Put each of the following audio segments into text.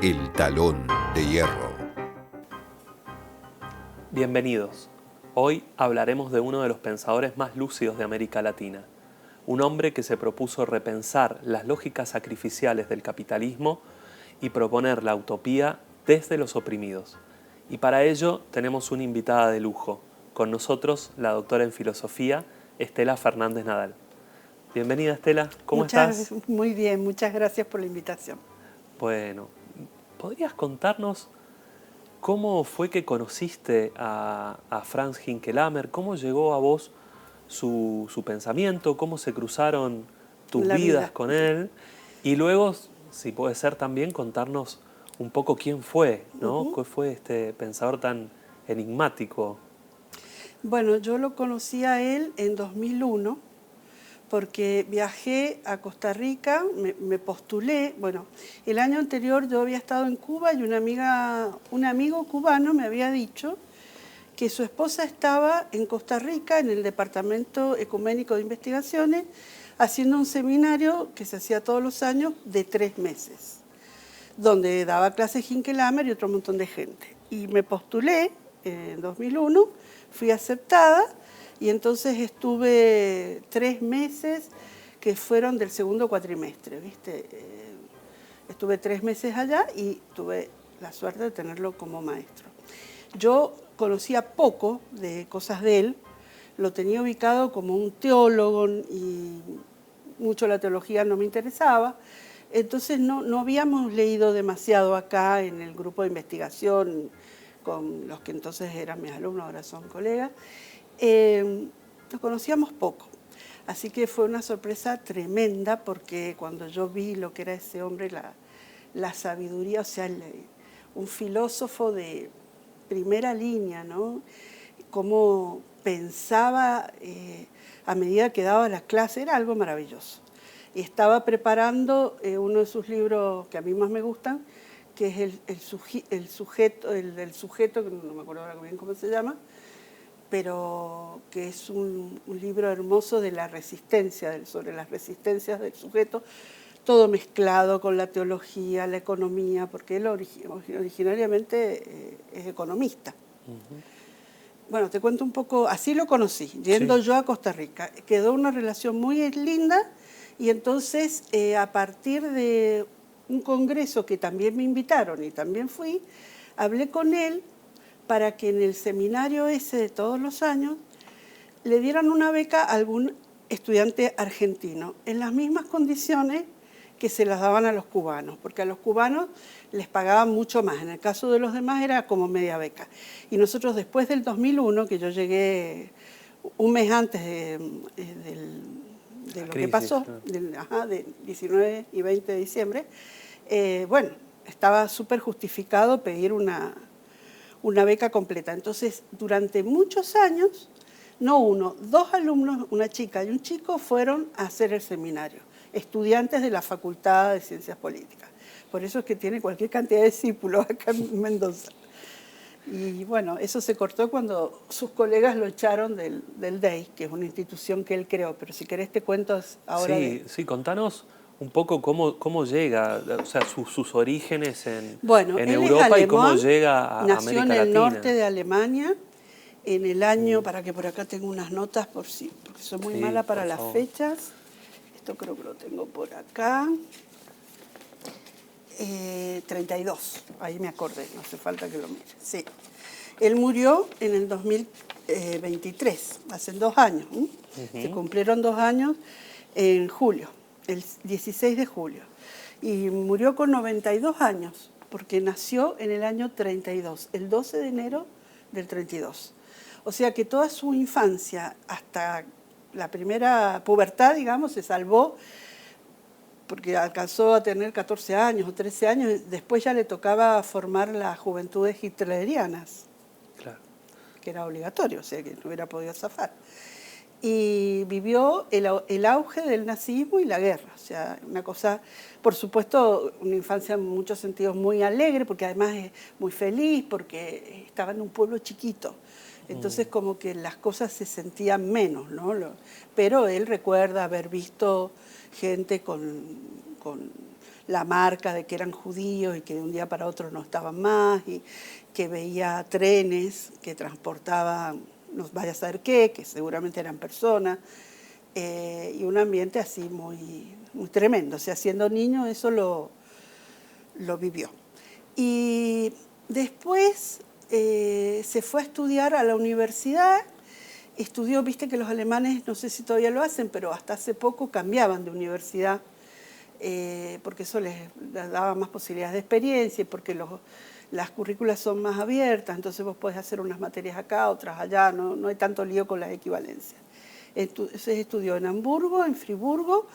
El Talón de Hierro. Bienvenidos. Hoy hablaremos de uno de los pensadores más lúcidos de América Latina. Un hombre que se propuso repensar las lógicas sacrificiales del capitalismo y proponer la utopía desde los oprimidos. Y para ello tenemos una invitada de lujo. Con nosotros, la doctora en filosofía, Estela Fernández Nadal. Bienvenida, Estela. ¿Cómo estás? Muy bien, muchas gracias por la invitación. Bueno, ¿podrías contarnos cómo fue que conociste a Franz Hinkelamer? ¿Cómo llegó a vos su pensamiento? ¿Cómo se cruzaron tus vidas con él? Y luego, si puede ser también, contarnos un poco quién fue, ¿no? ¿Qué fue este pensador tan enigmático? Bueno, yo lo conocí a él en 2001 porque viajé a Costa Rica, me postulé. Bueno, el año anterior yo había estado en Cuba y un amigo cubano me había dicho que su esposa estaba en Costa Rica, en el Departamento Ecuménico de Investigaciones, haciendo un seminario que se hacía todos los años de 3 meses, donde daba clases Hinkelamer y otro montón de gente. Y me postulé en 2001, fui aceptada y entonces estuve 3 meses que fueron del segundo cuatrimestre, ¿viste? Estuve 3 meses allá y tuve la suerte de tenerlo como maestro. Yo conocía poco de cosas de él, lo tenía ubicado como un teólogo y mucho la teología no me interesaba. Entonces no habíamos leído demasiado acá en el grupo de investigación con los que entonces eran mis alumnos, ahora son colegas. Nos conocíamos poco. Así que fue una sorpresa tremenda porque cuando yo vi lo que era ese hombre, la sabiduría, o sea, un filósofo de primera línea, ¿no? Cómo pensaba a medida que daba las clases, era algo maravilloso. Y estaba preparando uno de sus libros que a mí más me gustan, que es el sujeto, que no me acuerdo ahora bien cómo se llama, pero que es un libro hermoso de la resistencia, sobre las resistencias del sujeto, todo mezclado con la teología, la economía, porque él originariamente es economista. Bueno, te cuento un poco, así lo conocí, yendo yo a Costa Rica. Quedó una relación muy linda y entonces a partir de un congreso que también me invitaron y también fui, hablé con él para que en el seminario ese de todos los años le dieran una beca a algún estudiante argentino, en las mismas condiciones que se las daban a los cubanos, porque a los cubanos les pagaban mucho más. En el caso de los demás era como media beca. Y nosotros después del 2001, que yo llegué un mes antes de lo que pasó, de 19 y 20 de diciembre, bueno, estaba súper justificado pedir una beca completa. Entonces, durante muchos años, no uno, 2 alumnos, una chica y un chico, fueron a hacer el seminario, estudiantes de la Facultad de Ciencias Políticas. Por eso es que tiene cualquier cantidad de discípulos acá en Mendoza. Y bueno, eso se cortó cuando sus colegas lo echaron del DEI, que es una institución que él creó. Pero si querés te cuento ahora. Sí, contanos un poco cómo llega, o sea, sus orígenes en Europa alemán, y cómo llega a América Latina. Nació en el norte de Alemania, en el año, para que por acá tengo unas notas porque soy muy mala para las fechas. Esto creo que lo tengo por acá. 32, ahí me acordé, no hace falta que lo mire. Sí. Él murió en el 2023, hace 2 años. Se cumplieron 2 años en julio, el 16 de julio. Y murió con 92 años, porque nació en el año 32, el 12 de enero del 32. O sea que toda su infancia, hasta la primera pubertad, digamos, se salvó porque alcanzó a tener 14 años o 13 años, después ya le tocaba formar las juventudes hitlerianas, claro, que era obligatorio, o sea que no hubiera podido zafar. Y vivió el auge del nazismo y la guerra, o sea, una cosa, por supuesto, una infancia en muchos sentidos muy alegre, porque además es muy feliz, porque estaba en un pueblo chiquito. Entonces como que las cosas se sentían menos, ¿no? Pero él recuerda haber visto gente con la marca de que eran judíos y que de un día para otro no estaban más, y que veía trenes que transportaban, no vaya a saber qué, que seguramente eran personas, y un ambiente así muy, muy tremendo. O sea, siendo niño eso lo vivió. Y después se fue a estudiar a la universidad. Estudió, viste que los alemanes, no sé si todavía lo hacen, pero hasta hace poco cambiaban de universidad, porque eso les daba más posibilidades de experiencia y porque las currículas son más abiertas, entonces vos podés hacer unas materias acá, otras allá, no hay tanto lío con las equivalencias. Entonces estudió en Hamburgo, en Friburgo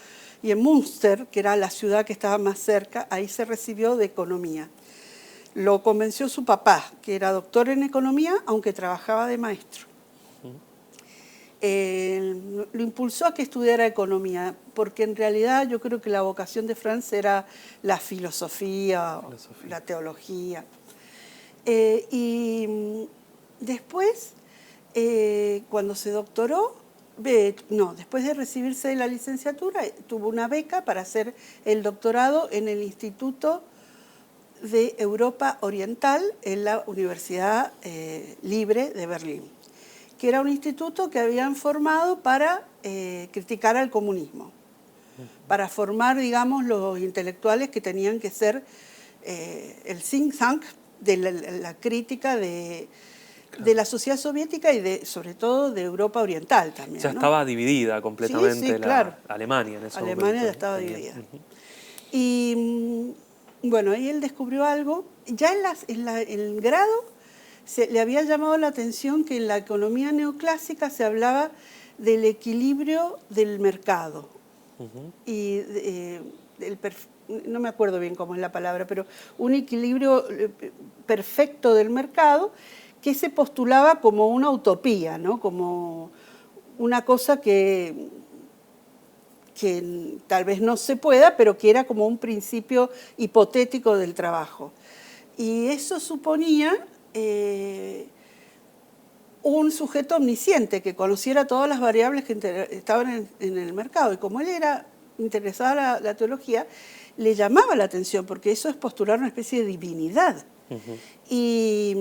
y en Münster, que era la ciudad que estaba más cerca. Ahí se recibió de economía. Lo convenció su papá, que era doctor en economía, aunque trabajaba de maestro. Lo impulsó a que estudiara economía, porque en realidad yo creo que la vocación de Franz era la filosofía. La teología. Y después, cuando se doctoró, después de recibirse de la licenciatura, tuvo una beca para hacer el doctorado en el Instituto de Europa Oriental en la Universidad Libre de Berlín, que era un instituto que habían formado para criticar al comunismo, para formar, digamos, los intelectuales que tenían que ser el think tank de la crítica de la sociedad soviética y sobre todo de Europa Oriental también. Ya estaba dividida completamente sí, claro. Alemania en ese momento. Alemania ya estaba dividida. Y bueno, ahí él descubrió algo. Ya en el grado le había llamado la atención que en la economía neoclásica se hablaba del equilibrio del mercado. Y no me acuerdo bien cómo es la palabra, pero un equilibrio perfecto del mercado que se postulaba como una utopía, ¿no? Como una cosa que tal vez no se pueda, pero que era como un principio hipotético del trabajo. Y eso suponía un sujeto omnisciente que conociera todas las variables que estaban en el mercado. Y como él era interesado en la teología, le llamaba la atención, porque eso es postular una especie de divinidad. Y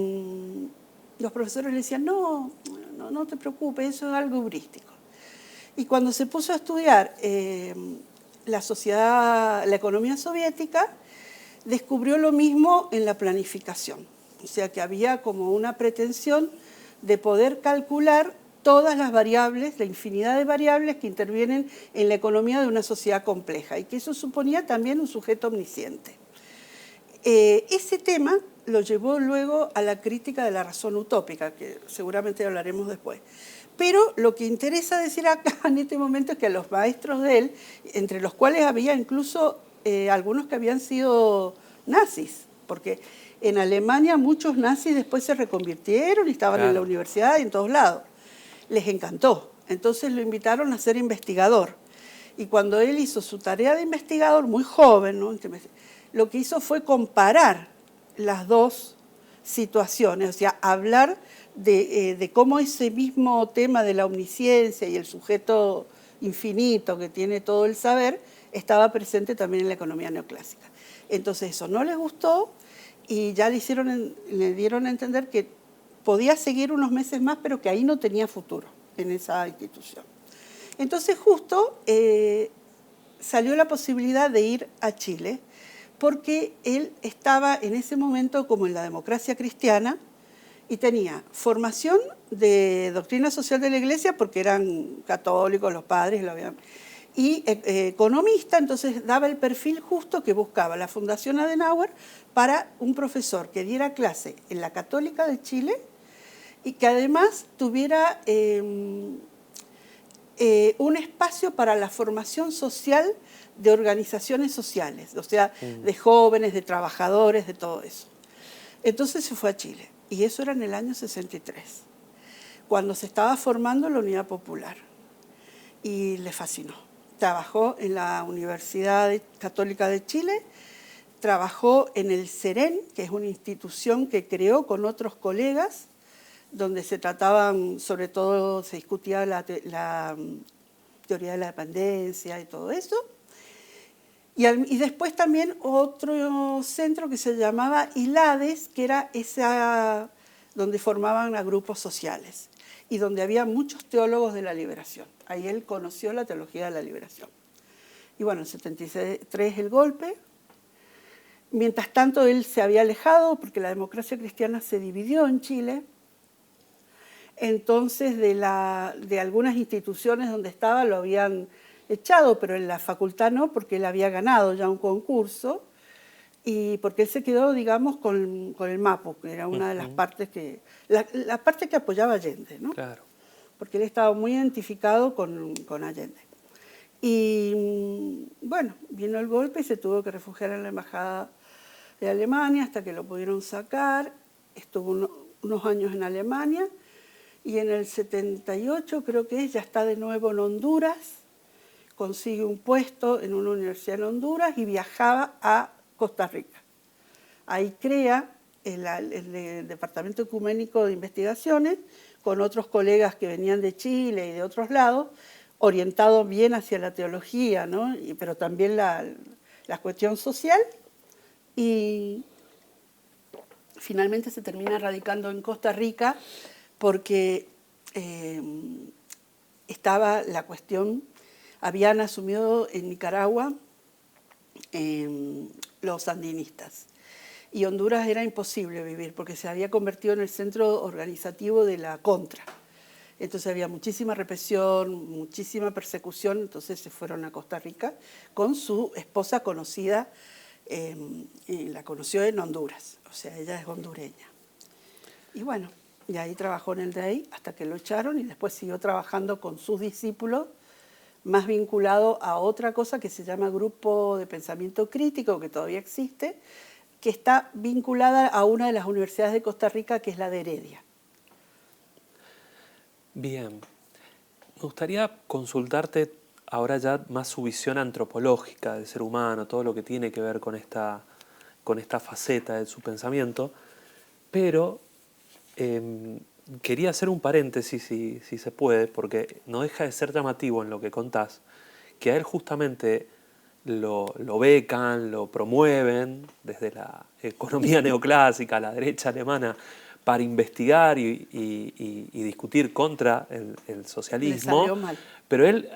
los profesores le decían, no te preocupes, eso es algo heurístico. Y cuando se puso a estudiar la economía soviética, descubrió lo mismo en la planificación. O sea, que había como una pretensión de poder calcular todas las variables, la infinidad de variables que intervienen en la economía de una sociedad compleja, y que eso suponía también un sujeto omnisciente. Ese tema lo llevó luego a la crítica de la razón utópica, que seguramente hablaremos después. Pero lo que interesa decir acá en este momento es que a los maestros de él, entre los cuales había incluso algunos que habían sido nazis, porque en Alemania muchos nazis después se reconvirtieron y estaban en la universidad y en todos lados. Les encantó. Entonces lo invitaron a ser investigador. Y cuando él hizo su tarea de investigador, muy joven, ¿no?, lo que hizo fue comparar las dos situaciones, o sea, hablar de cómo ese mismo tema de la omnisciencia y el sujeto infinito que tiene todo el saber estaba presente también en la economía neoclásica. Entonces eso no les gustó y ya le dieron a entender que podía seguir unos meses más, pero que ahí no tenía futuro en esa institución. Entonces justo salió la posibilidad de ir a Chile, porque él estaba en ese momento como en la democracia cristiana y tenía formación de doctrina social de la Iglesia, porque eran católicos los padres, y economista, entonces daba el perfil justo que buscaba la Fundación Adenauer para un profesor que diera clase en la Católica de Chile y que además tuviera un espacio para la formación social de organizaciones sociales, o sea, de jóvenes, de trabajadores, de todo eso. Entonces se fue a Chile, y eso era en el año 63, cuando se estaba formando la Unidad Popular, y le fascinó. Trabajó en la Universidad Católica de Chile, trabajó en el CEREN, que es una institución que creó con otros colegas, donde se trataban, sobre todo se discutía la teoría de la dependencia y todo eso. Y después también otro centro que se llamaba ILADES, que era esa donde formaban a grupos sociales y donde había muchos teólogos de la liberación. Ahí él conoció la teología de la liberación. Y bueno, en 73 el golpe. Mientras tanto él se había alejado porque la democracia cristiana se dividió en Chile. Entonces de algunas instituciones donde estaba lo habían echado, pero en la facultad no, porque él había ganado ya un concurso y porque él se quedó, digamos, con el MAPO, que era una de las partes que... La parte que apoyaba a Allende, ¿no? Claro. Porque él estaba muy identificado con Allende. Y bueno, vino el golpe y se tuvo que refugiar en la embajada de Alemania hasta que lo pudieron sacar. Estuvo unos años en Alemania y en el 78, creo que ya está de nuevo en Honduras, consigue un puesto en una universidad en Honduras y viajaba a Costa Rica. Ahí crea el Departamento Ecuménico de Investigaciones con otros colegas que venían de Chile y de otros lados, orientado bien hacia la teología, ¿no? Pero también la cuestión social. Y finalmente se termina radicando en Costa Rica porque estaba la cuestión, habían asumido en Nicaragua los sandinistas. Y Honduras era imposible vivir porque se había convertido en el centro organizativo de la contra. Entonces había muchísima represión, muchísima persecución, entonces se fueron a Costa Rica con su esposa conocida, la conoció en Honduras, o sea, ella es hondureña. Y bueno, y ahí trabajó en el DEI hasta que lo echaron y después siguió trabajando con sus discípulos, más vinculado a otra cosa que se llama Grupo de Pensamiento Crítico, que todavía existe, que está vinculada a una de las universidades de Costa Rica, que es la de Heredia. Bien, me gustaría consultarte ahora ya más su visión antropológica del ser humano, todo lo que tiene que ver con esta faceta de su pensamiento, pero quería hacer un paréntesis, si se puede, porque no deja de ser llamativo en lo que contás, que a él justamente lo becan, lo promueven desde la economía neoclásica, la derecha alemana, para investigar y discutir contra el socialismo. Le salió mal. Pero él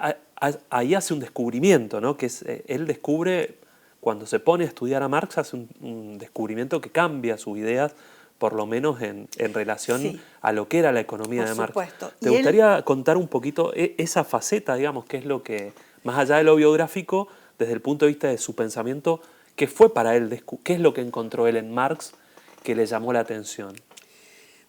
ahí hace un descubrimiento, ¿no? Que es, él descubre, cuando se pone a estudiar a Marx, hace un descubrimiento que cambia sus ideas, por lo menos en relación a lo que era la economía de Marx. Supuesto. ¿Te gustaría contar un poquito esa faceta, digamos, qué es lo que, más allá de lo biográfico, desde el punto de vista de su pensamiento, qué fue para él, qué es lo que encontró él en Marx que le llamó la atención?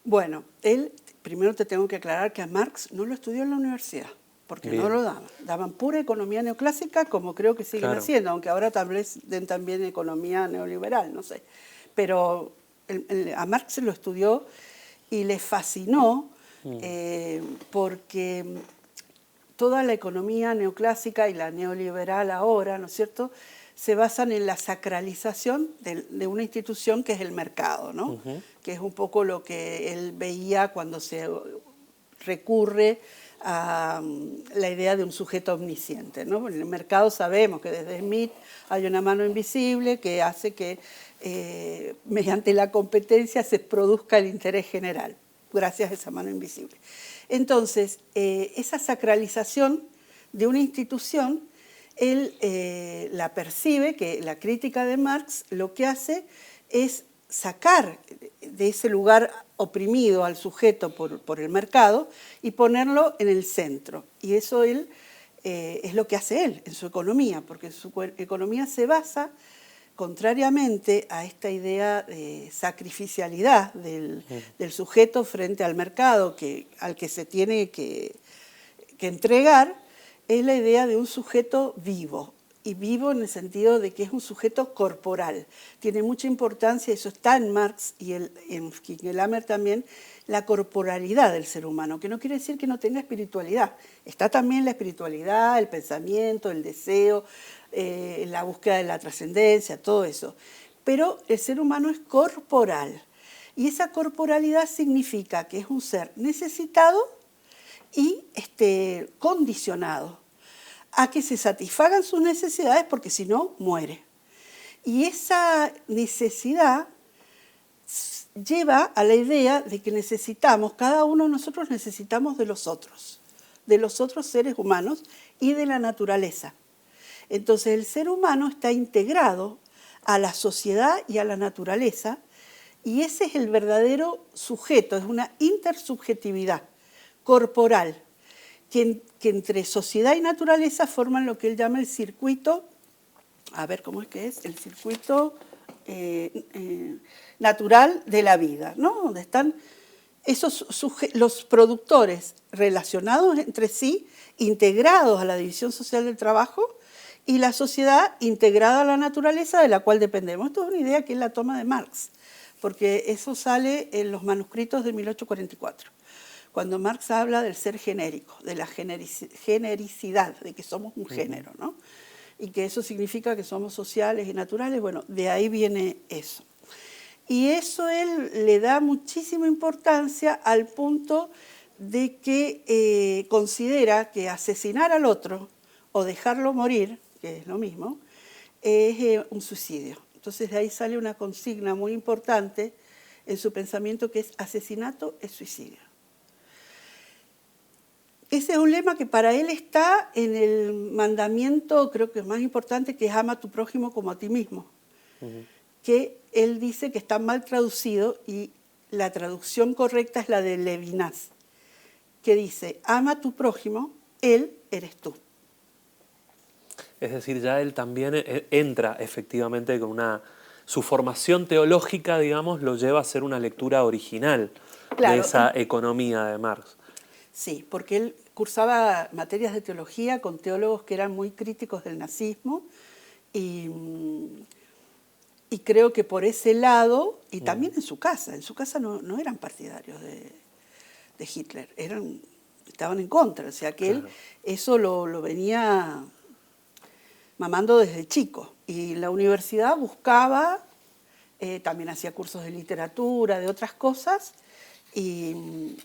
Bueno, él, primero te tengo que aclarar que a Marx no lo estudió en la universidad, porque no lo daban. Daban pura economía neoclásica, como creo que siguen haciendo, aunque ahora tal vez den también economía neoliberal, no sé. Pero a Marx se lo estudió y le fascinó porque toda la economía neoclásica y la neoliberal ahora, ¿no es cierto?, se basan en la sacralización de una institución que es el mercado, ¿no? Que es un poco lo que él veía cuando se recurre a la idea de un sujeto omnisciente, ¿no? En el mercado sabemos que desde Smith hay una mano invisible que hace que mediante la competencia se produzca el interés general, gracias a esa mano invisible. Entonces, esa sacralización de una institución, él la percibe, que la crítica de Marx lo que hace es sacar de ese lugar oprimido al sujeto por el mercado y ponerlo en el centro. Y eso él es lo que hace él en su economía, porque su economía se basa, contrariamente a esta idea de sacrificialidad del sujeto frente al mercado al que se tiene que entregar, es la idea de un sujeto vivo, y vivo en el sentido de que es un sujeto corporal. Tiene mucha importancia, eso está en Marx y en Kingelhammer también, la corporalidad del ser humano, que no quiere decir que no tenga espiritualidad. Está también la espiritualidad, el pensamiento, el deseo, la búsqueda de la trascendencia, todo eso. Pero el ser humano es corporal, y esa corporalidad significa que es un ser necesitado y condicionado a que se satisfagan sus necesidades, porque si no, muere. Y esa necesidad lleva a la idea de que necesitamos, cada uno de nosotros necesitamos de los otros seres humanos y de la naturaleza. Entonces el ser humano está integrado a la sociedad y a la naturaleza, y ese es el verdadero sujeto, es una intersubjetividad corporal, que entre sociedad y naturaleza forman lo que él llama el circuito, a ver cómo es que es, el circuito natural de la vida, ¿no? Donde están los productores relacionados entre sí, integrados a la división social del trabajo, y la sociedad integrada a la naturaleza de la cual dependemos. Esto es una idea que él la toma de Marx, porque eso sale en los manuscritos de 1844, cuando Marx habla del ser genérico, de la genericidad, de que somos un género, ¿no? Y que eso significa que somos sociales y naturales. Bueno, de ahí viene eso. Y eso él le da muchísima importancia al punto de que considera que asesinar al otro o dejarlo morir, que es lo mismo, es un suicidio. Entonces de ahí sale una consigna muy importante en su pensamiento, que es asesinato es suicidio. Ese es un lema que para él está en el mandamiento, creo que más importante, que es ama a tu prójimo como a ti mismo. Que él dice que está mal traducido, y la traducción correcta es la de Levinas, que dice, ama a tu prójimo, él eres tú. Es decir, ya él también entra efectivamente con su formación teológica, digamos, lo lleva a hacer una lectura original, claro, de esa economía de Marx. Sí, porque él cursaba materias de teología con teólogos que eran muy críticos del nazismo, y creo que por ese lado, y también en su casa no eran partidarios de Hitler, estaban en contra, o sea que él eso lo venía mamando desde chico. Y la universidad buscaba, también hacía cursos de literatura, de otras cosas, y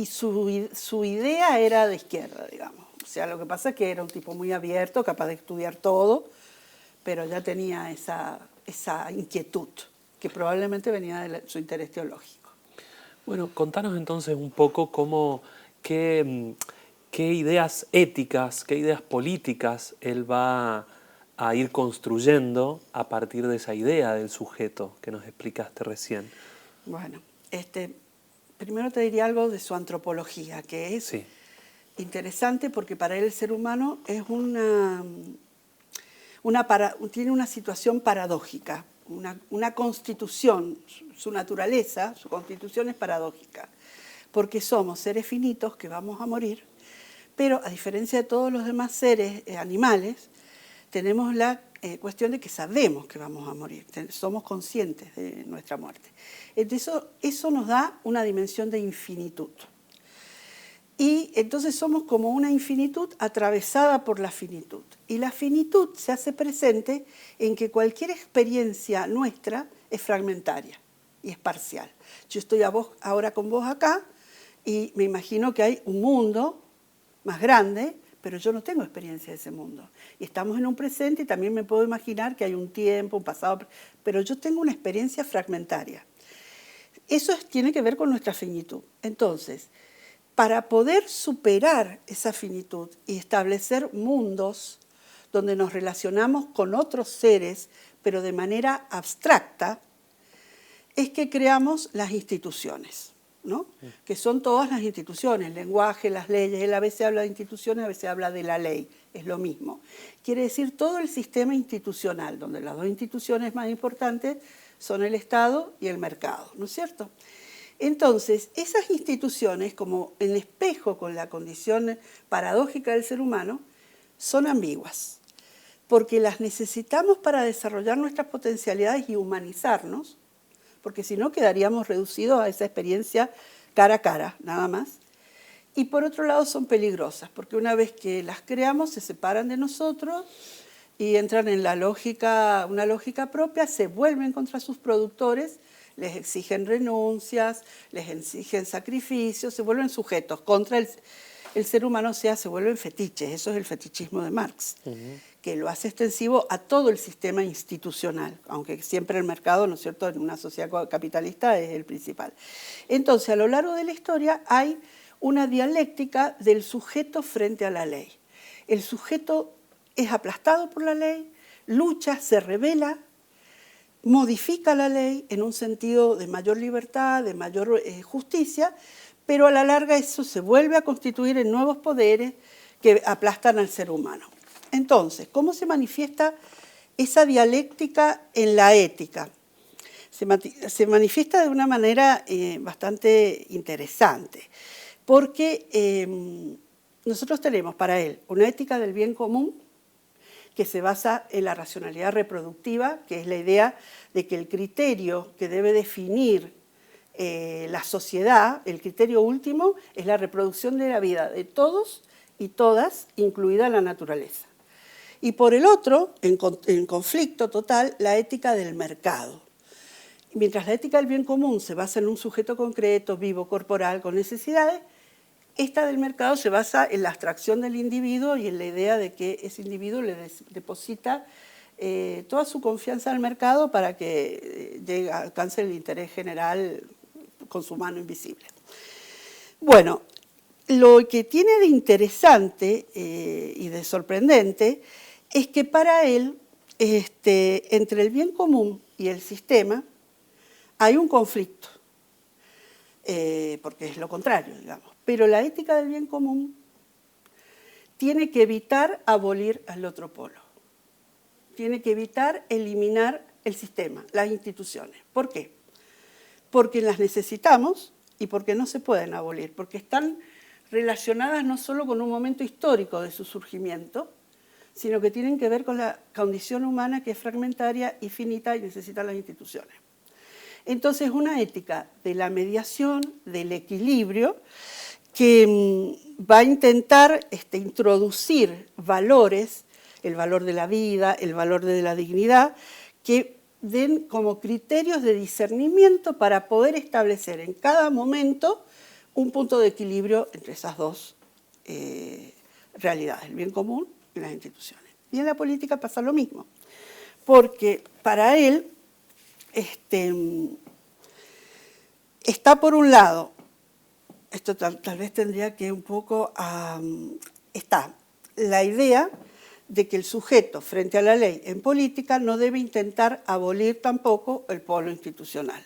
su idea era de izquierda, digamos. O sea, lo que pasa es que era un tipo muy abierto, capaz de estudiar todo, pero ya tenía esa inquietud, que probablemente venía de su interés teológico. Bueno, contanos entonces un poco qué ideas éticas, qué ideas políticas él va a ir construyendo a partir de esa idea del sujeto que nos explicaste recién. Bueno, primero te diría algo de su antropología, que es interesante, porque para él el ser humano es tiene una situación paradójica, una constitución, su naturaleza, su constitución es paradójica, porque somos seres finitos que vamos a morir, pero a diferencia de todos los demás seres animales, tenemos la cuestión de que sabemos que vamos a morir, somos conscientes de nuestra muerte. Entonces eso nos da una dimensión de infinitud. Y entonces somos como una infinitud atravesada por la finitud. Y la finitud se hace presente en que cualquier experiencia nuestra es fragmentaria y es parcial. Yo estoy ahora con vos acá y me imagino que hay un mundo más grande, pero yo no tengo experiencia de ese mundo. Y estamos en un presente y también me puedo imaginar que hay un tiempo, un pasado, pero yo tengo una experiencia fragmentaria. Eso tiene que ver con nuestra finitud. Entonces, para poder superar esa finitud y establecer mundos donde nos relacionamos con otros seres, pero de manera abstracta, es que creamos las instituciones, ¿no? Que son todas las instituciones, el lenguaje, las leyes. Él a veces habla de instituciones, a veces habla de la ley, es lo mismo. Quiere decir todo el sistema institucional, donde las dos instituciones más importantes son el Estado y el mercado, ¿no es cierto? Entonces, esas instituciones, como en espejo con la condición paradójica del ser humano, son ambiguas, porque las necesitamos para desarrollar nuestras potencialidades y humanizarnos, porque si no quedaríamos reducidos a esa experiencia cara a cara, nada más. Y por otro lado son peligrosas, porque una vez que las creamos se separan de nosotros y entran en una lógica propia, se vuelven contra sus productores, les exigen renuncias, les exigen sacrificios, se vuelven sujetos contra el ser humano se vuelven fetiches. Eso es el fetichismo de Marx, que lo hace extensivo a todo el sistema institucional, aunque siempre el mercado, ¿no es cierto?, en una sociedad capitalista es el principal. Entonces, a lo largo de la historia hay una dialéctica del sujeto frente a la ley. El sujeto es aplastado por la ley, lucha, se rebela, modifica la ley en un sentido de mayor libertad, de mayor justicia, pero a la larga eso se vuelve a constituir en nuevos poderes que aplastan al ser humano. Entonces, ¿cómo se manifiesta esa dialéctica en la ética? Se manifiesta de una manera bastante interesante, porque nosotros tenemos para él una ética del bien común que se basa en la racionalidad reproductiva, que es la idea de que el criterio que debe definir la sociedad, el criterio último, es la reproducción de la vida de todos y todas, incluida la naturaleza. Y por el otro, en conflicto total, la ética del mercado. Mientras la ética del bien común se basa en un sujeto concreto, vivo, corporal, con necesidades, esta del mercado se basa en la abstracción del individuo y en la idea de que ese individuo le deposita toda su confianza al mercado para que alcance el interés general con su mano invisible. Bueno, lo que tiene de interesante y de sorprendente es que para él, entre el bien común y el sistema, hay un conflicto, porque es lo contrario, digamos. Pero la ética del bien común tiene que evitar abolir al otro polo. Tiene que evitar eliminar el sistema, las instituciones. ¿Por qué? Porque las necesitamos y porque no se pueden abolir, porque están relacionadas no solo con un momento histórico de su surgimiento, sino que tienen que ver con la condición humana que es fragmentaria y finita y necesita las instituciones. Entonces, una ética de la mediación, del equilibrio, que va a intentar introducir valores, el valor de la vida, el valor de la dignidad, que den como criterios de discernimiento para poder establecer en cada momento un punto de equilibrio entre esas dos realidades, el bien común y las instituciones. Y en la política pasa lo mismo, porque para él está por un lado, esto tal vez tendría que un poco, está la idea de que el sujeto frente a la ley en política no debe intentar abolir tampoco el polo institucional,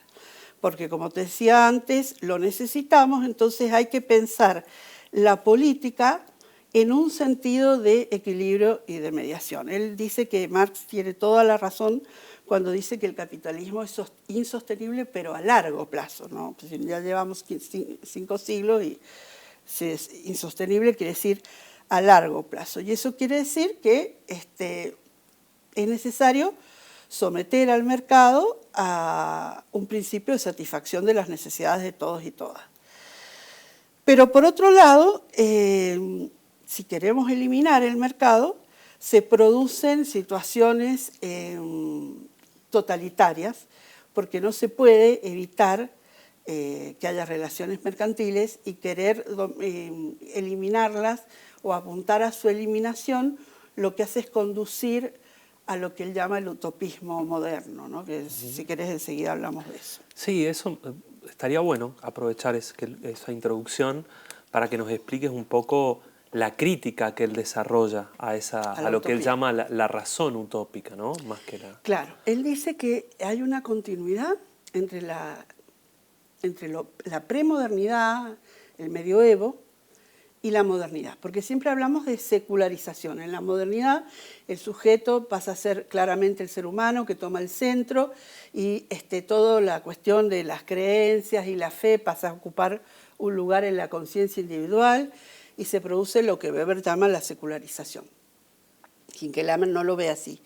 porque como te decía antes, lo necesitamos, entonces hay que pensar la política en un sentido de equilibrio y de mediación. Él dice que Marx tiene toda la razón cuando dice que el capitalismo es insostenible, pero a largo plazo, ¿no? Pues ya llevamos 5 siglos y si es insostenible quiere decir a largo plazo. Y eso quiere decir que es necesario someter al mercado a un principio de satisfacción de las necesidades de todos y todas. Pero por otro lado, si queremos eliminar el mercado, se producen situaciones totalitarias, porque no se puede evitar que haya relaciones mercantiles y querer eliminarlas o apuntar a su eliminación, lo que hace es conducir a lo que él llama el utopismo moderno, ¿no? Que si querés enseguida hablamos de eso. Sí, eso estaría bueno aprovechar esa introducción para que nos expliques un poco la crítica que él desarrolla a lo que él llama la razón utópica, ¿no? Más que la... Claro, él dice que hay una continuidad entre la premodernidad, el medioevo, y la modernidad, porque siempre hablamos de secularización. En la modernidad el sujeto pasa a ser claramente el ser humano que toma el centro y toda la cuestión de las creencias y la fe pasa a ocupar un lugar en la conciencia individual y se produce lo que Weber llama la secularización. Hinkelhammer no lo ve así.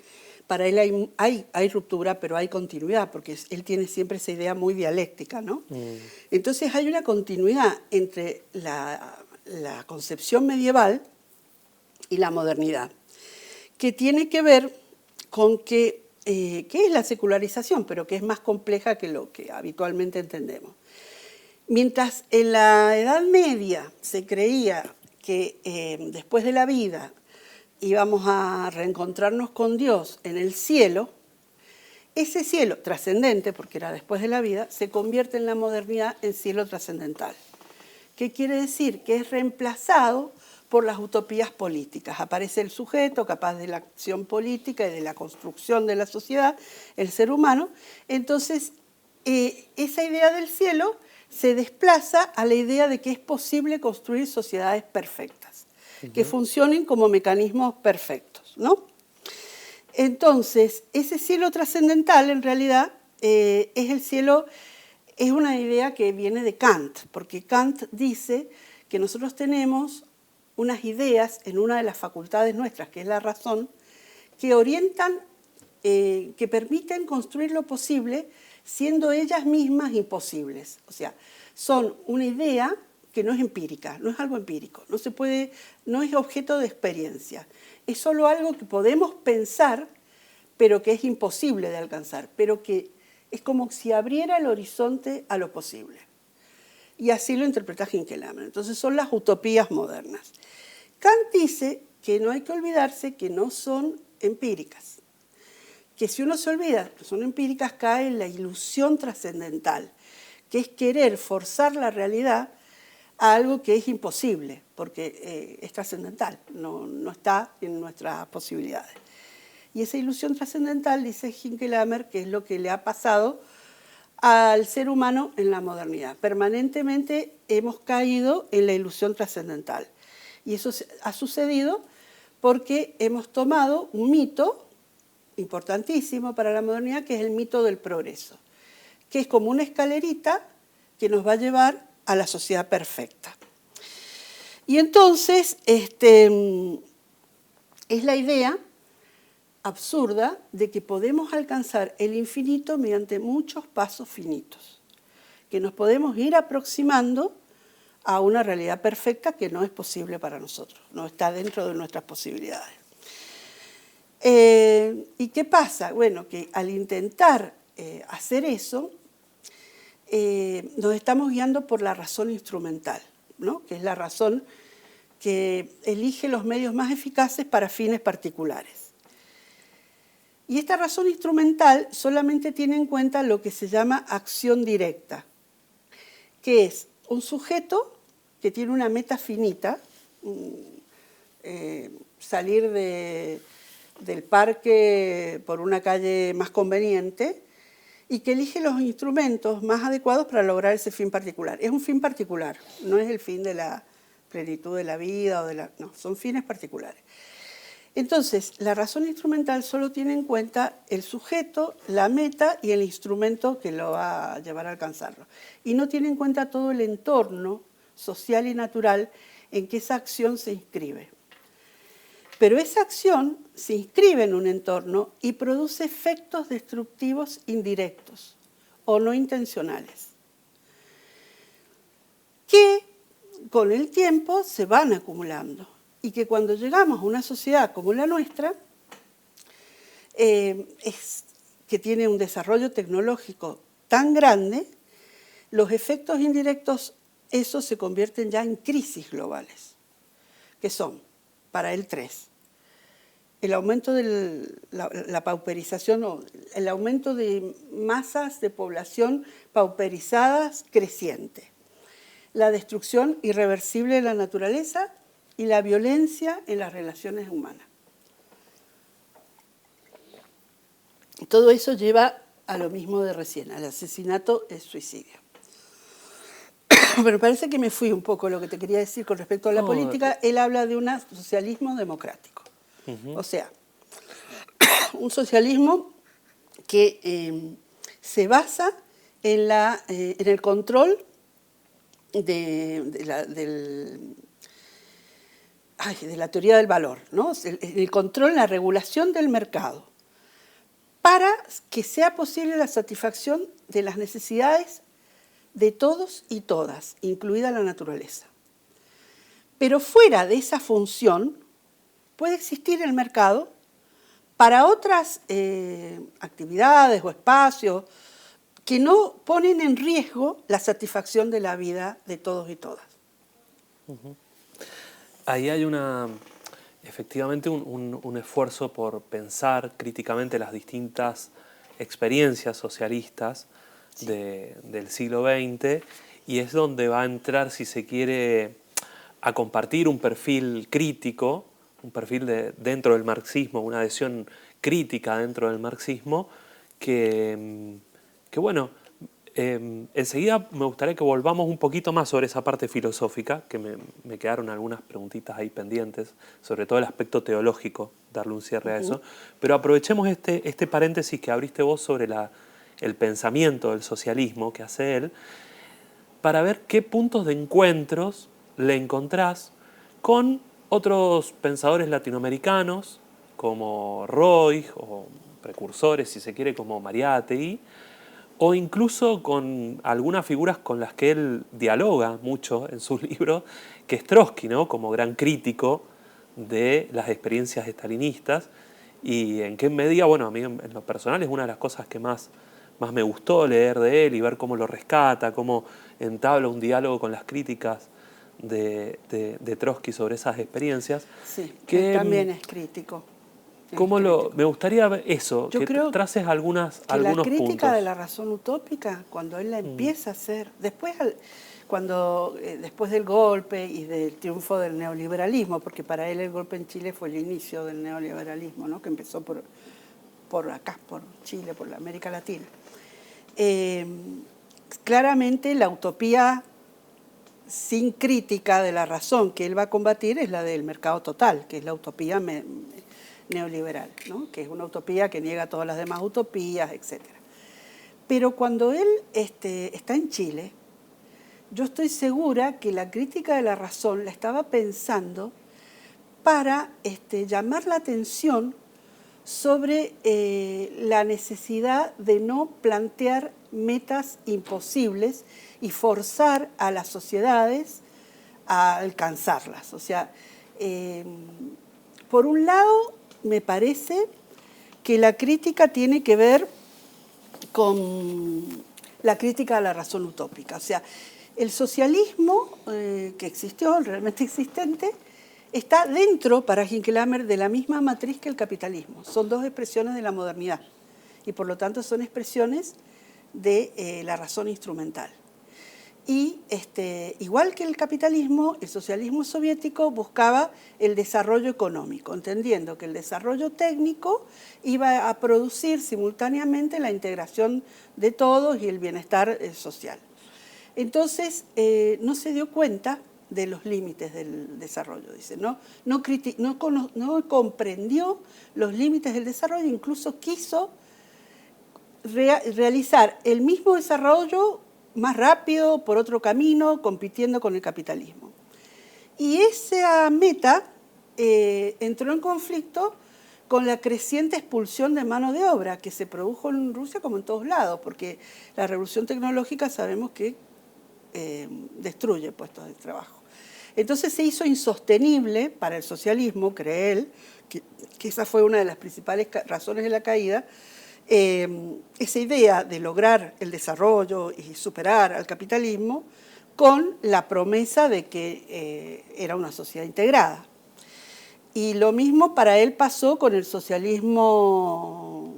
Para él hay ruptura, pero hay continuidad, porque él tiene siempre esa idea muy dialéctica, ¿no? Entonces hay una continuidad entre la concepción medieval y la modernidad, que tiene que ver con qué es la secularización, pero que es más compleja que lo que habitualmente entendemos. Mientras en la Edad Media se creía que después de la vida íbamos a reencontrarnos con Dios en el cielo, ese cielo trascendente, porque era después de la vida, se convierte en la modernidad en cielo trascendental. ¿Qué quiere decir? Que es reemplazado por las utopías políticas. Aparece el sujeto capaz de la acción política y de la construcción de la sociedad, el ser humano. Entonces, esa idea del cielo se desplaza a la idea de que es posible construir sociedades perfectas, que funcionen como mecanismos perfectos, ¿no? Entonces, ese cielo trascendental, en realidad, es el cielo, es una idea que viene de Kant, porque Kant dice que nosotros tenemos unas ideas en una de las facultades nuestras, que es la razón, que orientan, que permiten construir lo posible, siendo ellas mismas imposibles. O sea, son una idea que no es empírica, no es algo empírico, no se puede, no es objeto de experiencia. Es solo algo que podemos pensar, pero que es imposible de alcanzar, pero que es como si abriera el horizonte a lo posible. Y así lo interpreta Hinkelhammer. Entonces son las utopías modernas. Kant dice que no hay que olvidarse que no son empíricas, que si uno se olvida que son empíricas cae en la ilusión trascendental, que es querer forzar la realidad a algo que es imposible, porque es trascendental, no está en nuestras posibilidades. Y esa ilusión trascendental, dice Hinkelhammer, que es lo que le ha pasado al ser humano en la modernidad. Permanentemente hemos caído en la ilusión trascendental. Y eso ha sucedido porque hemos tomado un mito importantísimo para la modernidad, que es el mito del progreso, que es como una escalerita que nos va a llevar a la sociedad perfecta. Y entonces es la idea absurda de que podemos alcanzar el infinito mediante muchos pasos finitos, que nos podemos ir aproximando a una realidad perfecta que no es posible para nosotros, no está dentro de nuestras posibilidades. ¿Y qué pasa? Bueno, que al intentar hacer eso, nos estamos guiando por la razón instrumental, ¿no? Que es la razón que elige los medios más eficaces para fines particulares. Y esta razón instrumental solamente tiene en cuenta lo que se llama acción directa, que es un sujeto que tiene una meta finita, salir del parque por una calle más conveniente, y que elige los instrumentos más adecuados para lograr ese fin particular. Es un fin particular, no es el fin de la plenitud de la vida, no, son fines particulares. Entonces, la razón instrumental solo tiene en cuenta el sujeto, la meta y el instrumento que lo va a llevar a alcanzarlo. Y no tiene en cuenta todo el entorno social y natural en que esa acción se inscribe. Pero esa acción se inscribe en un entorno y produce efectos destructivos indirectos o no intencionales, que con el tiempo se van acumulando. Y que cuando llegamos a una sociedad como la nuestra, que tiene un desarrollo tecnológico tan grande, los efectos indirectos, esos se convierten ya en crisis globales, que son, para él, tres. El aumento de la pauperización, o el aumento de masas de población pauperizadas creciente, la destrucción irreversible de la naturaleza y la violencia en las relaciones humanas. Todo eso lleva a lo mismo de recién, al asesinato, el suicidio. Pero parece que me fui un poco lo que te quería decir con respecto a la política. Él habla de un socialismo democrático. O sea, un socialismo que se basa en el control de la teoría del valor, ¿no? El control, la regulación del mercado, para que sea posible la satisfacción de las necesidades de todos y todas, incluida la naturaleza. Pero fuera de esa función puede existir el mercado para otras actividades o espacios que no ponen en riesgo la satisfacción de la vida de todos y todas. Ahí hay efectivamente un esfuerzo por pensar críticamente las distintas experiencias socialistas del siglo XX, y es donde va a entrar, si se quiere, a compartir un perfil crítico, un perfil dentro del marxismo, una adhesión crítica dentro del marxismo, que bueno, enseguida me gustaría que volvamos un poquito más sobre esa parte filosófica, que me quedaron algunas preguntitas ahí pendientes, sobre todo el aspecto teológico, darle un cierre a eso. Pero aprovechemos este paréntesis que abriste vos sobre el pensamiento del socialismo que hace él, para ver qué puntos de encuentros le encontrás con otros pensadores latinoamericanos, como Roig, o precursores, si se quiere, como Mariátegui, o incluso con algunas figuras con las que él dialoga mucho en sus libros, que es Trotsky, ¿no? Como gran crítico de las experiencias estalinistas, y en qué medida, bueno, a mí en lo personal es una de las cosas que más me gustó leer de él y ver cómo lo rescata, cómo entabla un diálogo con las críticas de Trotsky sobre esas experiencias. Sí, que él también es crítico. me gustaría ver eso, Yo creo traces algunos que la puntos. crítica de la razón utópica, cuando él la empieza a hacer, después del golpe y del triunfo del neoliberalismo, porque para él el golpe en Chile fue el inicio del neoliberalismo, ¿no? Que empezó por acá, por Chile, por la América Latina. Claramente la utopía sin crítica de la razón que él va a combatir es la del mercado total, que es la utopía neoliberal, ¿no? Que es una utopía que niega todas las demás utopías, etc. Pero cuando él está en Chile, yo estoy segura que la crítica de la razón la estaba pensando para llamar la atención sobre la necesidad de no plantear metas imposibles y forzar a las sociedades a alcanzarlas. O sea, por un lado, me parece que la crítica tiene que ver con la crítica a la razón utópica. O sea, el socialismo que existió, realmente existente, está dentro, para Hinckelhammer, de la misma matriz que el capitalismo. Son dos expresiones de la modernidad y por lo tanto son expresiones de la razón instrumental. Y igual que el capitalismo, el socialismo soviético buscaba el desarrollo económico, entendiendo que el desarrollo técnico iba a producir simultáneamente la integración de todos y el bienestar social. Entonces, no se dio cuenta de los límites del desarrollo, dice, no comprendió los límites del desarrollo, incluso quiso realizar el mismo desarrollo más rápido, por otro camino, compitiendo con el capitalismo. Y esa meta entró en conflicto con la creciente expulsión de mano de obra que se produjo en Rusia como en todos lados, porque la revolución tecnológica sabemos que destruye puestos de trabajo. Entonces se hizo insostenible para el socialismo, cree él, que esa fue una de las principales razones de la caída, esa idea de lograr el desarrollo y superar al capitalismo con la promesa de que era una sociedad integrada. Y lo mismo para él pasó con el socialismo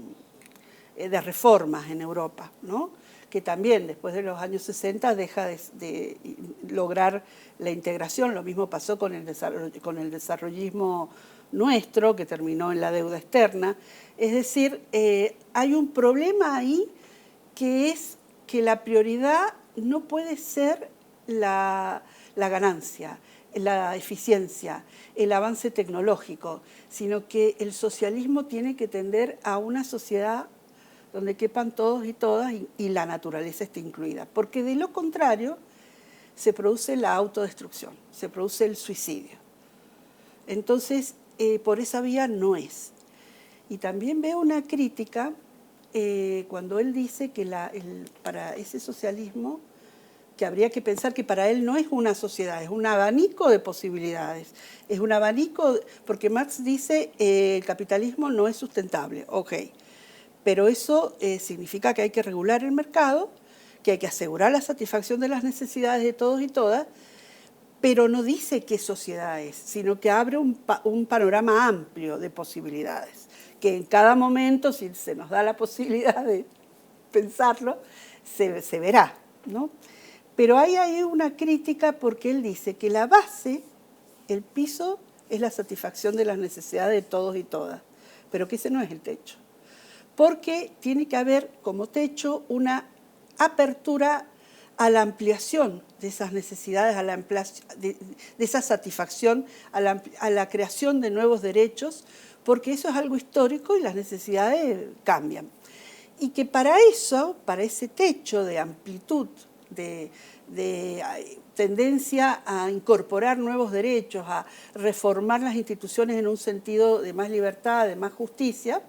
de reformas en Europa, ¿no? Que también después de los años 60 deja de lograr la integración. Lo mismo pasó con el desarrollismo nuestro, que terminó en la deuda externa. Es decir, hay un problema ahí que es que la prioridad no puede ser la ganancia, la eficiencia, el avance tecnológico, sino que el socialismo tiene que tender a una sociedad donde quepan todos y todas y la naturaleza esté incluida. Porque de lo contrario se produce la autodestrucción, se produce el suicidio. Entonces, por esa vía no es. Y también veo una crítica cuando él dice que para ese socialismo, que habría que pensar que para él no es una sociedad, es un abanico de posibilidades. Es un abanico, porque Marx dice el capitalismo no es sustentable, ok. Pero eso significa que hay que regular el mercado, que hay que asegurar la satisfacción de las necesidades de todos y todas, pero no dice qué sociedad es, sino que abre un panorama amplio de posibilidades, que en cada momento, si se nos da la posibilidad de pensarlo, se verá, ¿no? Pero hay ahí una crítica porque él dice que la base, el piso, es la satisfacción de las necesidades de todos y todas, pero que ese no es el techo. Porque tiene que haber como techo una apertura a la ampliación de esas necesidades, de esa satisfacción, a la creación de nuevos derechos, porque eso es algo histórico y las necesidades cambian. Y que para eso, para ese techo de amplitud, de tendencia a incorporar nuevos derechos, a reformar las instituciones en un sentido de más libertad, de más justicia,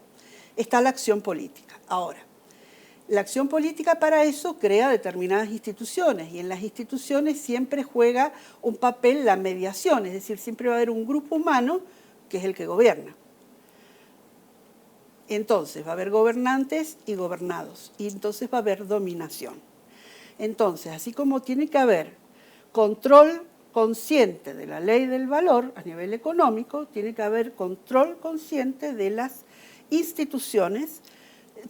está la acción política. Ahora, la acción política para eso crea determinadas instituciones y en las instituciones siempre juega un papel la mediación, es decir, siempre va a haber un grupo humano que es el que gobierna. Entonces va a haber gobernantes y gobernados y entonces va a haber dominación. Entonces, así como tiene que haber control consciente de la ley del valor a nivel económico, tiene que haber control consciente de las instituciones,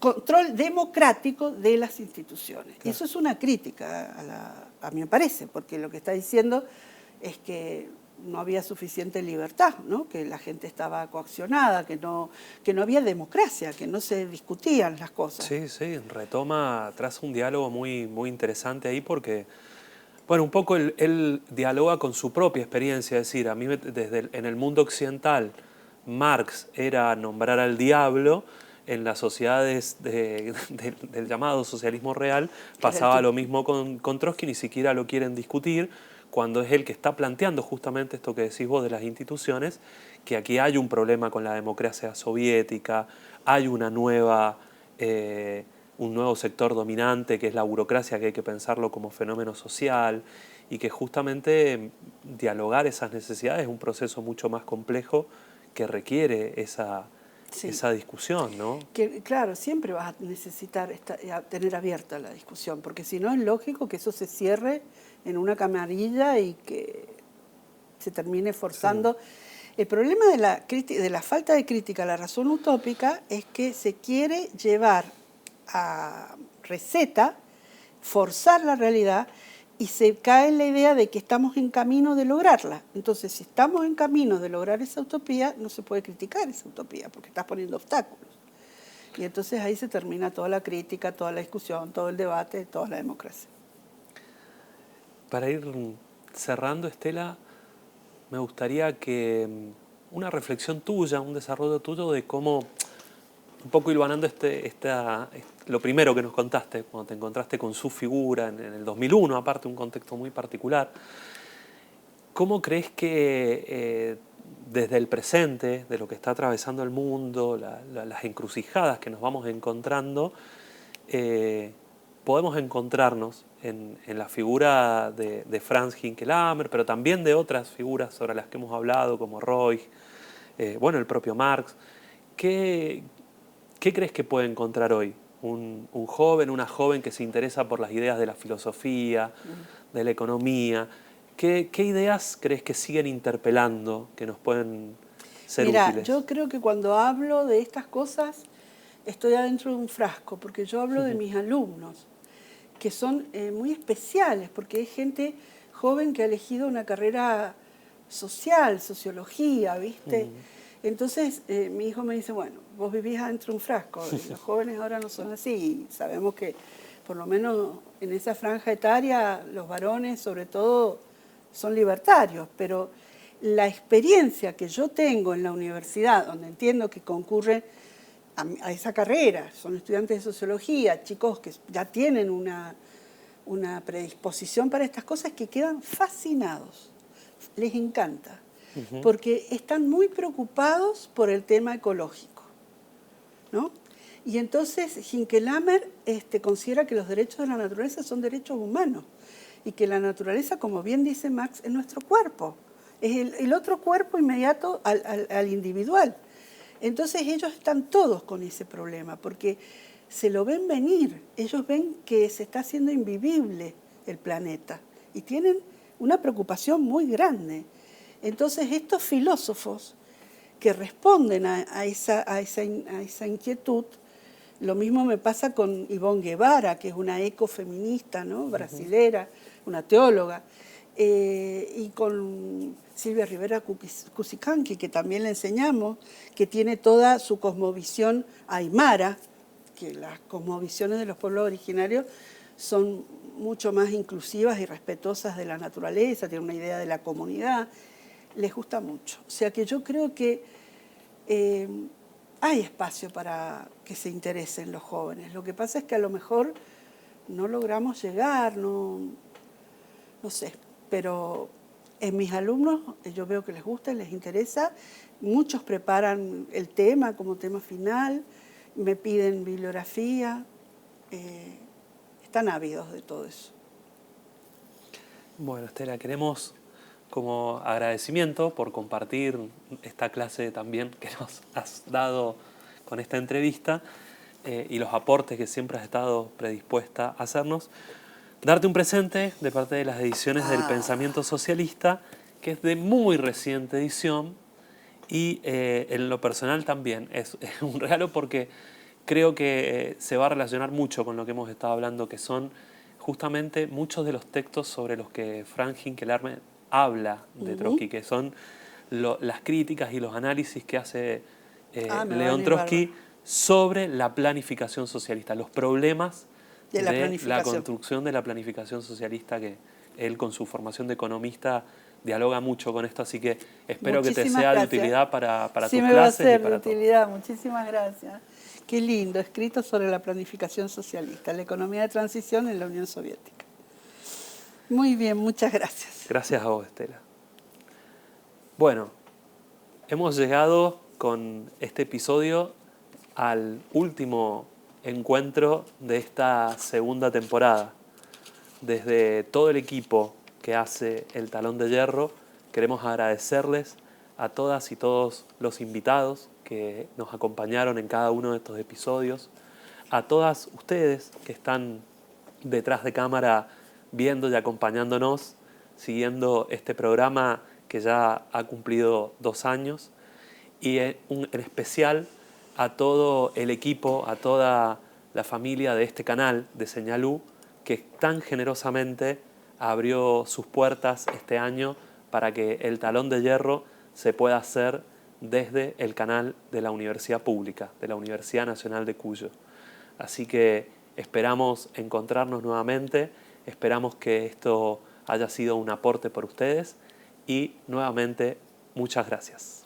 control democrático de las instituciones. Claro. Eso es una crítica, a mí me parece, porque lo que está diciendo es que no había suficiente libertad, ¿no? Que la gente estaba coaccionada, que no había democracia, que no se discutían las cosas. Sí, sí, traza un diálogo muy, muy interesante ahí porque, bueno, un poco él dialoga con su propia experiencia, es decir, a mí en el mundo occidental Marx era nombrar al diablo. En las sociedades del llamado socialismo real pasaba lo mismo con Trotsky, ni siquiera lo quieren discutir, cuando es él que está planteando justamente esto que decís vos de las instituciones, que aquí hay un problema con la democracia soviética, hay un nuevo sector dominante que es la burocracia, que hay que pensarlo como fenómeno social, y que justamente dialogar esas necesidades es un proceso mucho más complejo que requiere esa discusión, ¿no? Que, claro, siempre vas a necesitar tener abierta la discusión, porque si no es lógico que eso se cierre en una camarilla y que se termine forzando. Sí. El problema de la falta de crítica a la razón utópica es que se quiere llevar a receta, forzar la realidad, y se cae en la idea de que estamos en camino de lograrla. Entonces, si estamos en camino de lograr esa utopía, no se puede criticar esa utopía, porque estás poniendo obstáculos. Y entonces ahí se termina toda la crítica, toda la discusión, todo el debate, toda la democracia. Para ir cerrando, Estela, me gustaría que una reflexión tuya, un desarrollo tuyo de cómo, un poco hilvanando lo primero que nos contaste, cuando te encontraste con su figura en el 2001, aparte un contexto muy particular, ¿cómo crees que desde el presente, de lo que está atravesando el mundo, las encrucijadas que nos vamos encontrando, podemos encontrarnos en la figura de Franz Hinckelhammer, pero también de otras figuras sobre las que hemos hablado, como Roig, bueno, el propio Marx? ¿Qué crees que puede encontrar hoy un joven, una joven que se interesa por las ideas de la filosofía, de la economía? ¿Qué ideas crees que siguen interpelando, que nos pueden ser útiles? Mira, yo creo que cuando hablo de estas cosas estoy adentro de un frasco, porque yo hablo de mis alumnos, que son muy especiales, porque es gente joven que ha elegido una carrera social, sociología, ¿viste? Entonces mi hijo me dice, bueno, vos vivís adentro de un frasco, y los jóvenes ahora no son así, y sabemos que por lo menos en esa franja etaria los varones sobre todo son libertarios, pero la experiencia que yo tengo en la universidad, donde entiendo que concurren a esa carrera, son estudiantes de sociología, chicos que ya tienen una predisposición para estas cosas, que quedan fascinados, les encanta, porque están muy preocupados por el tema ecológico, ¿no? Y entonces Hinckelhammer considera que los derechos de la naturaleza son derechos humanos y que la naturaleza, como bien dice Marx, es nuestro cuerpo, es el otro cuerpo inmediato al individual. Entonces ellos están todos con ese problema porque se lo ven venir, ellos ven que se está haciendo invivible el planeta y tienen una preocupación muy grande. Entonces estos filósofos que responden a esa inquietud, lo mismo me pasa con Ivonne Guevara, que es una ecofeminista, ¿no? Brasilera, una teóloga, y con Silvia Rivera Cusicanqui, que también le enseñamos, que tiene toda su cosmovisión aymara, que las cosmovisiones de los pueblos originarios son mucho más inclusivas y respetuosas de la naturaleza, tienen una idea de la comunidad, les gusta mucho. O sea que yo creo que hay espacio para que se interesen los jóvenes. Lo que pasa es que a lo mejor no logramos llegar, no sé, pero en mis alumnos yo veo que les gusta, les interesa. Muchos preparan el tema como tema final, me piden bibliografía, están ávidos de todo eso. Bueno, Estela, queremos como agradecimiento por compartir esta clase también que nos has dado con esta entrevista y los aportes que siempre has estado predispuesta a hacernos. Darte un presente de parte de las ediciones del Pensamiento Socialista, que es de muy reciente edición y en lo personal también es un regalo porque creo que se va a relacionar mucho con lo que hemos estado hablando, que son justamente muchos de los textos sobre los que Frank Hinkelarme habla de Trotsky, que son las críticas y los análisis que hace León Trotsky sobre la planificación socialista, los problemas de la construcción de la planificación socialista, que él con su formación de economista dialoga mucho con esto, así que espero que te sea de utilidad para tus clases. Sí, me va a ser de utilidad, muchísimas gracias. Qué lindo, escrito sobre la planificación socialista, la economía de transición en la Unión Soviética. Muy bien, muchas gracias. Gracias a vos, Estela. Bueno, hemos llegado con este episodio al último encuentro de esta segunda temporada. Desde todo el equipo que hace El Talón de Hierro, queremos agradecerles a todas y todos los invitados que nos acompañaron en cada uno de estos episodios, a todas ustedes que están detrás de cámara viendo y acompañándonos, siguiendo este programa que ya ha cumplido 2 años, y en especial a todo el equipo, a toda la familia de este canal de Señalú, que tan generosamente abrió sus puertas este año para que El Talón de Hierro se pueda hacer desde el canal de la Universidad Pública, de la Universidad Nacional de Cuyo. Así que esperamos encontrarnos nuevamente, esperamos que esto haya sido un aporte por ustedes y nuevamente muchas gracias.